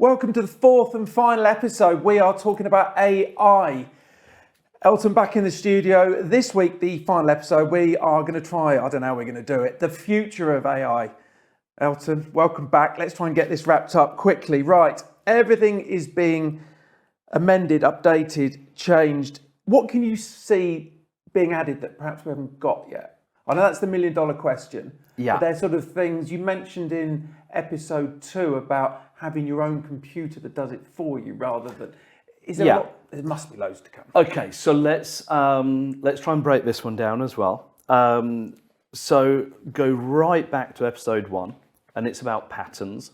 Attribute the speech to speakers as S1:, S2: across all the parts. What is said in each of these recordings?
S1: Welcome to the fourth and final episode. We are talking about AI. Elton back in the studio. This week, the final episode, we are going to try, I don't know how we're going to do it, the future of AI. Elton, welcome back. Let's try and get this wrapped up quickly. Right, everything is being amended, updated, changed. What can you see being added that perhaps we haven't got yet? I know that's the million-dollar question.
S2: Yeah.
S1: But there's sort of things you mentioned in episode 2 about having your own computer that does it for you rather than. Is there a lot? There must be loads to come.
S2: Okay, so let's try and break this one down as well. So go right back to episode 1, and it's about patterns.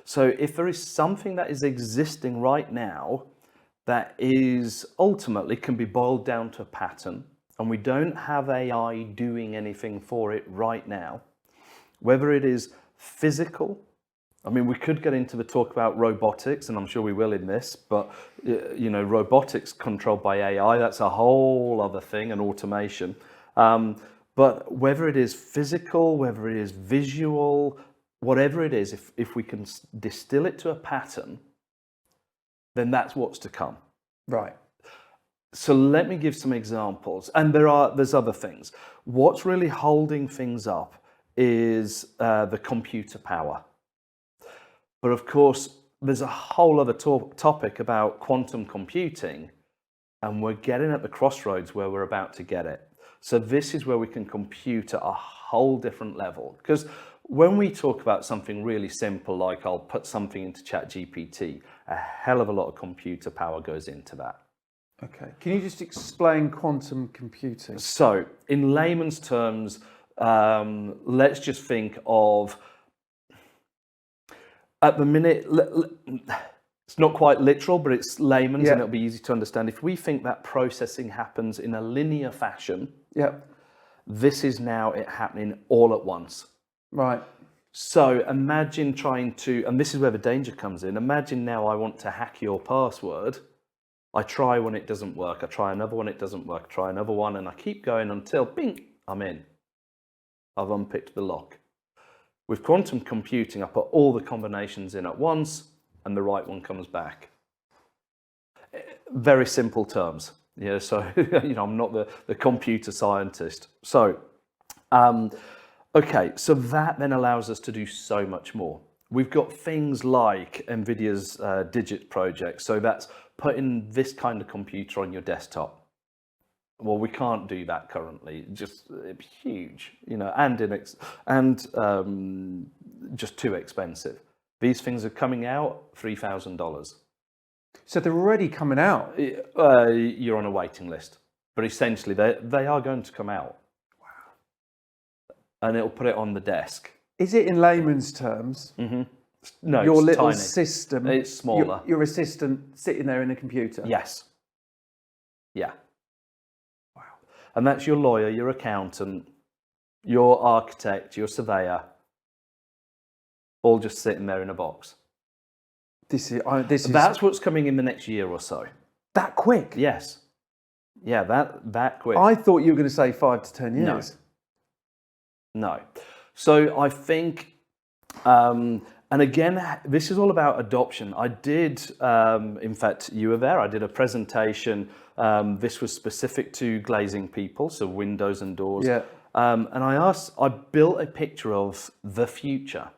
S2: So if there is something that is existing right now that is ultimately can be boiled down to a pattern, and we don't have AI doing anything for it right now, whether it is physical, I mean, we could get into the talk about robotics, and I'm sure we will in this, but you know, robotics controlled by AI, that's a whole other thing, and automation. But whether it is physical, whether it is visual, whatever it is, if we can distill it to a pattern, then that's what's to come.
S1: Right.
S2: So let me give some examples, and there's other things. What's really holding things up is the computer power. But of course, there's a whole other topic about quantum computing, and we're getting at the crossroads where we're about to get it. So this is where we can compute at a whole different level. Because when we talk about something really simple, like I'll put something into ChatGPT, a hell of a lot of computer power goes into that.
S1: Okay. Can you just explain quantum computing?
S2: So in layman's terms, let's just think of, at the minute, it's not quite literal, but it's layman's and it'll be easy to understand. If we think that processing happens in a linear fashion, this is now it happening all at once.
S1: Right.
S2: So imagine trying to, and this is where the danger comes in, imagine now I want to hack your password. I try one, it doesn't work. I try another one, it doesn't work. I try another one, and I keep going until, bing, I'm in. I've unpicked the lock. With quantum computing, I put all the combinations in at once, and the right one comes back. Very simple terms. Yeah, so you know, I'm not the computer scientist. So, okay, so that then allows us to do so much more. We've got things like NVIDIA's Digit project. So that's putting this kind of computer on your desktop. Well, we can't do that currently. Just huge, you know, and just too expensive. These things are coming out $3,000.
S1: So they're already coming out.
S2: You're on a waiting list, but essentially they are going to come out. Wow. And it'll put it on the desk.
S1: Is it in layman's terms?
S2: Mm-hmm. No,
S1: your
S2: it's
S1: little
S2: tiny.
S1: system.
S2: It's smaller.
S1: Your assistant sitting there in a computer.
S2: Yes. Yeah. Wow. And that's your lawyer, your accountant, your architect, your surveyor, all just sitting there in a box. That's what's coming in the next year or so.
S1: That quick?
S2: Yes. Yeah, that quick.
S1: I thought you were going to say 5 to 10 years.
S2: No. So I think, and again, this is all about adoption. I did, in fact, you were there. I did a presentation. This was specific to glazing people, so windows and doors.
S1: Yeah.
S2: And I built a picture of the future,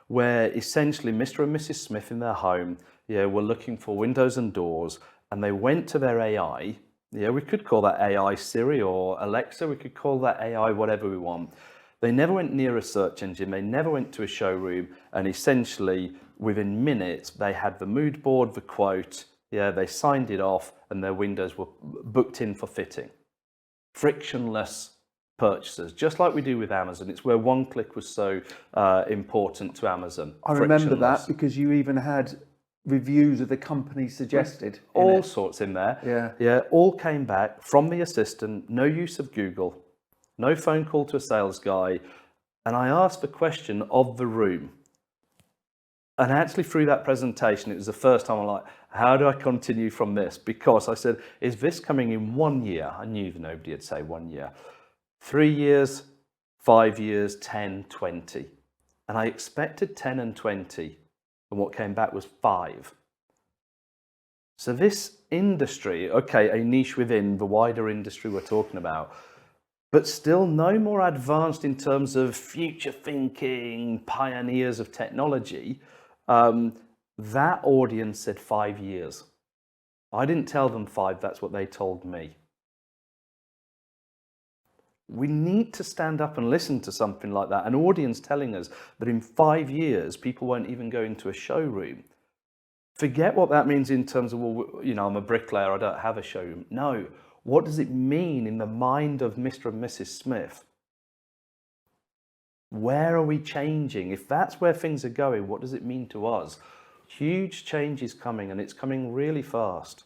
S2: where essentially Mr. and Mrs. Smith in their home, were looking for windows and doors, and they went to their AI. Yeah, we could call that AI Siri or Alexa. We could call that AI whatever we want. They never went near a search engine. They never went to a showroom. And essentially, within minutes, they had the mood board, the quote. Yeah, they signed it off, and their windows were booked in for fitting. Frictionless purchases, just like we do with Amazon. It's where one click was so important to Amazon.
S1: I remember that because you even had reviews of the company suggested.
S2: All sorts in there.
S1: Yeah.
S2: Yeah, all came back from the assistant, no use of Google. No phone call to a sales guy. And I asked the question of the room. And actually through that presentation, it was the first time I'm like, how do I continue from this? Because I said, is this coming in 1 year? I knew that nobody would say 1 year. 3 years, 5 years, 10, 20. And I expected 10 and 20 and what came back was 5. So this industry, okay, a niche within the wider industry we're talking about, but still no more advanced in terms of future thinking, pioneers of technology. That audience said 5 years. I didn't tell them 5, that's what they told me. We need to stand up and listen to something like that. An audience telling us that in 5 years, people won't even go into a showroom. Forget what that means in terms of, well, you know, I'm a bricklayer, I don't have a showroom. No, what does it mean in the mind of Mr. and Mrs. Smith? Where are we changing? If that's where things are going, what does it mean to us? Huge change is coming, and it's coming really fast.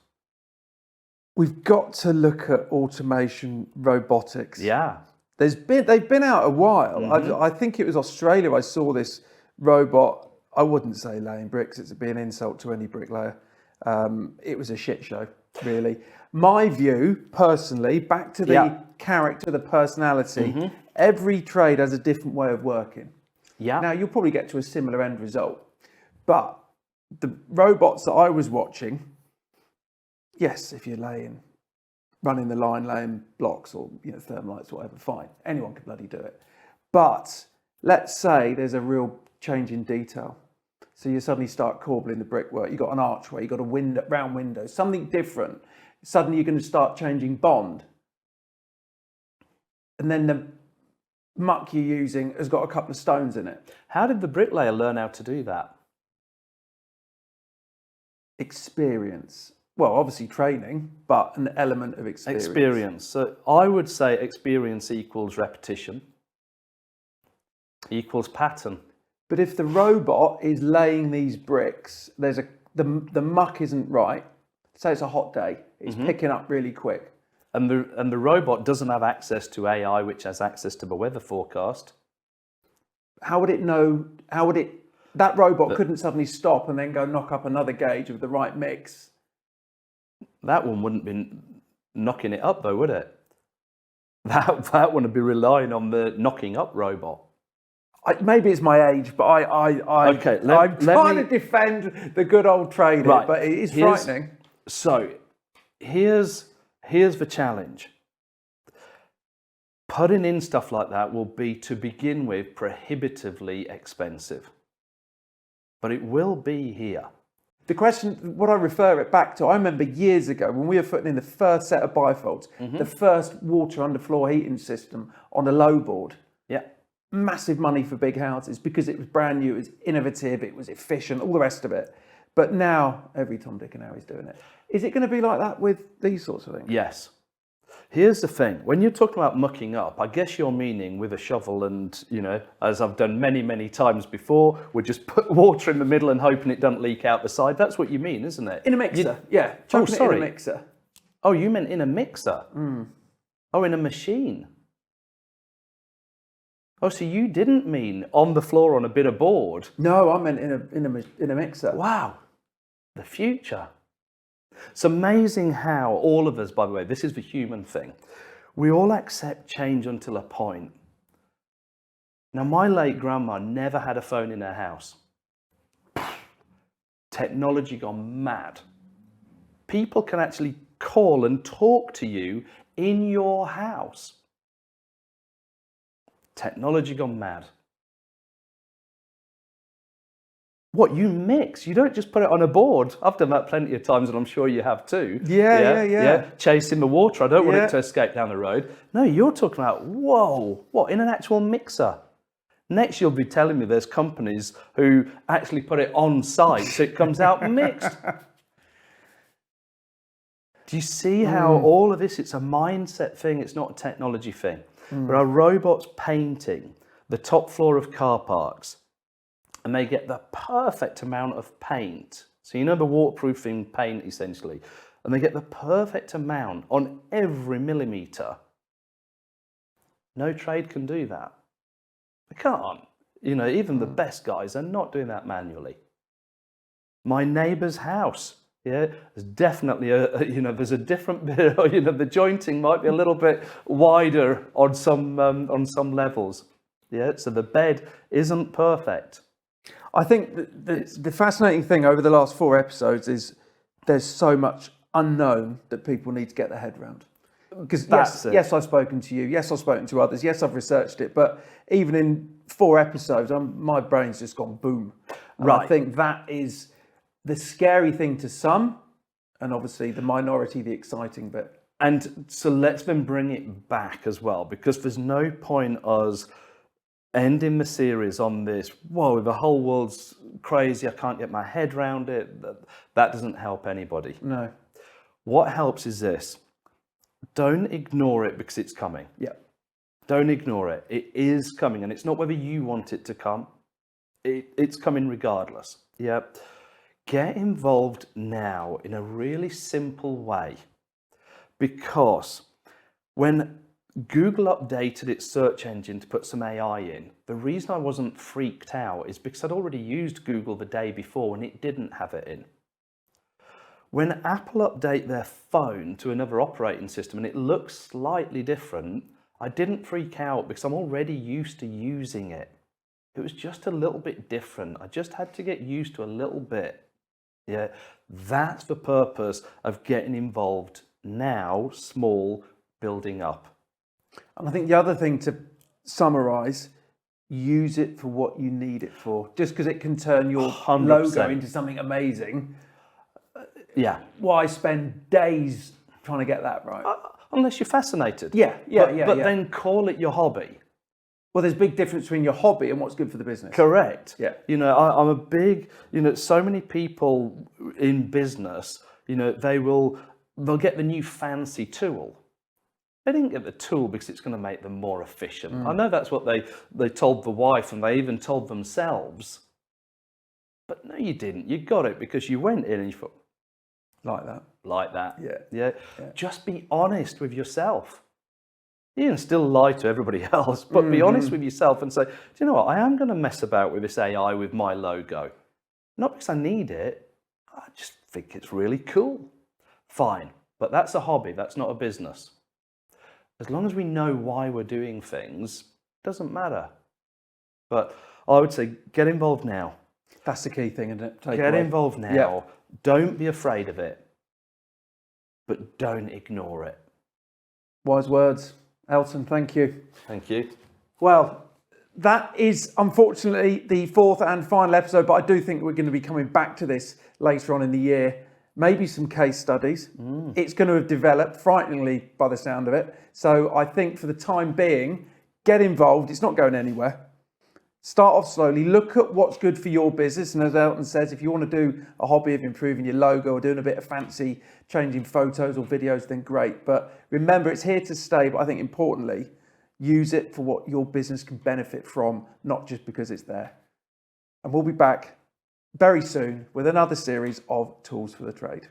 S1: We've got to look at automation, robotics.
S2: Yeah.
S1: They've been out a while. I think it was Australia. I saw this robot. I wouldn't say laying bricks. It'd be an insult to any bricklayer. It was a shit show, really. My view, personally, back to the character, the personality. Every trade has a different way of working.
S2: Yeah.
S1: Now you'll probably get to a similar end result, but the robots that I was watching. Yes, if you're running the line, laying blocks or thermalites, whatever, fine. Anyone can bloody do it. But let's say there's a real change in detail. So you suddenly start corbelling the brickwork. You've got an archway, you've got a round window, something different. Suddenly you're going to start changing bond. And then the muck you're using has got a couple of stones in it.
S2: How did the bricklayer learn how to do that?
S1: Experience. Well, obviously training, but an element of experience.
S2: Experience. So I would say experience equals repetition, equals pattern.
S1: But if the robot is laying these bricks, the muck isn't right. Say it's a hot day, it's picking up really quick.
S2: And the robot doesn't have access to AI, which has access to the weather forecast.
S1: How would it know? That robot couldn't suddenly stop and then go knock up another gauge of the right mix.
S2: That one wouldn't be knocking it up, though, would it? That one would be relying on the knocking up robot.
S1: Maybe it's my age, but I'm trying to defend the good old trader, right, but it is frightening.
S2: So here's the challenge. Putting in stuff like that will be, to begin with, prohibitively expensive. But it will be here.
S1: The question, what I refer it back to, I remember years ago when we were putting in the first set of bifolds, the first water underfloor heating system on a low board.
S2: Yeah.
S1: Massive money for big houses because it was brand new, it was innovative, it was efficient, all the rest of it. But now every Tom, Dick and Harry's doing it. Is it going to be like that with these sorts of things?
S2: Yes. Here's the thing. When you're talking about mucking up, I guess you're meaning with a shovel and, as I've done many, many times before, we just put water in the middle and hoping it doesn't leak out the side. That's what you mean, isn't it?
S1: In a mixer, yeah. Chucking it in a mixer.
S2: Oh, you meant in a mixer? Oh, in a machine. Oh, so you didn't mean on the floor on a bit of board?
S1: No, I meant in a mixer.
S2: Wow. The future. It's amazing how all of us, by the way, this is the human thing. We all accept change until a point. Now, my late grandma never had a phone in her house. Technology gone mad. People can actually call and talk to you in your house. Technology gone mad. What, you mix? You don't just put it on a board. I've done that plenty of times, and I'm sure you have too.
S1: Yeah.
S2: Chasing the water. I don't want it to escape down the road. No, you're talking about, whoa, what, in an actual mixer? Next, you'll be telling me there's companies who actually put it on site so it comes out mixed. Do you see how all of this, it's a mindset thing, it's not a technology thing. There are robots painting the top floor of car parks, and they get the perfect amount of paint. So the waterproofing paint, essentially. And they get the perfect amount on every millimetre. No trade can do that. They can't. Even the best guys are not doing that manually. My neighbour's house, there's definitely there's a different bit, the jointing might be a little bit wider on some levels. So the bed isn't perfect.
S1: I think the fascinating thing over the last 4 episodes is there's so much unknown that people need to get their head around. Because yes, I've spoken to you. Yes, I've spoken to others. Yes, I've researched it. But even in 4 episodes, my brain's just gone boom. And
S2: Right.
S1: I think that is the scary thing to some, and obviously the minority, the exciting bit.
S2: And so let's then bring it back as well, because there's no point us ending the series on this, whoa, the whole world's crazy, I can't get my head around it. That doesn't help anybody.
S1: No.
S2: What helps is this. Don't ignore it because it's coming.
S1: Yeah.
S2: Don't ignore it. It is coming, and it's not whether you want it to come. It's coming regardless. Yeah. Get involved now in a really simple way, because when Google updated its search engine to put some AI in, the reason I wasn't freaked out is because I'd already used Google the day before and it didn't have it in. When Apple update their phone to another operating system and it looks slightly different, I didn't freak out because I'm already used to using it. It was just a little bit different. I just had to get used to a little bit. Yeah, that's the purpose of getting involved now, small, building up.
S1: And I think the other thing to summarize, use it for what you need it for. Just because it can turn your
S2: 100%.
S1: logo into something amazing.
S2: Yeah.
S1: Why spend days trying to get that right?
S2: Unless you're fascinated.
S1: But
S2: then call it your hobby.
S1: Well, there's a big difference between your hobby and what's good for the business.
S2: Correct.
S1: Yeah.
S2: You know, I'm a big, so many people in business, they'll get the new fancy tool. They didn't get the tool because it's going to make them more efficient. I know that's what they told the wife, and they even told themselves. But no, you didn't. You got it because you went in and you thought,
S1: Like that.
S2: like that.
S1: Yeah.
S2: Just be honest with yourself. You can still lie to everybody else, but be honest with yourself and say, do you know what? I am going to mess about with this AI with my logo. Not because I need it. I just think it's really cool. Fine. But that's a hobby. That's not a business. As long as we know why we're doing things, it doesn't matter. But I would say get involved now.
S1: That's the key thing, isn't it?
S2: Get involved now.
S1: Yeah.
S2: Don't be afraid of it, but don't ignore it.
S1: Wise words. Elton, thank you.
S2: Thank you.
S1: Well, that is unfortunately the 4th and final episode, but I do think we're going to be coming back to this later on in the year. Maybe some case studies. It's going to have developed frighteningly by the sound of it. So I think for the time being, get involved. It's not going anywhere. Start off slowly, look at what's good for your business. And as Elton says, if you want to do a hobby of improving your logo or doing a bit of fancy changing photos or videos, then great. But remember, it's here to stay. But I think importantly, use it for what your business can benefit from, not just because it's there. And we'll be back very soon with another series of Tools for the Trade.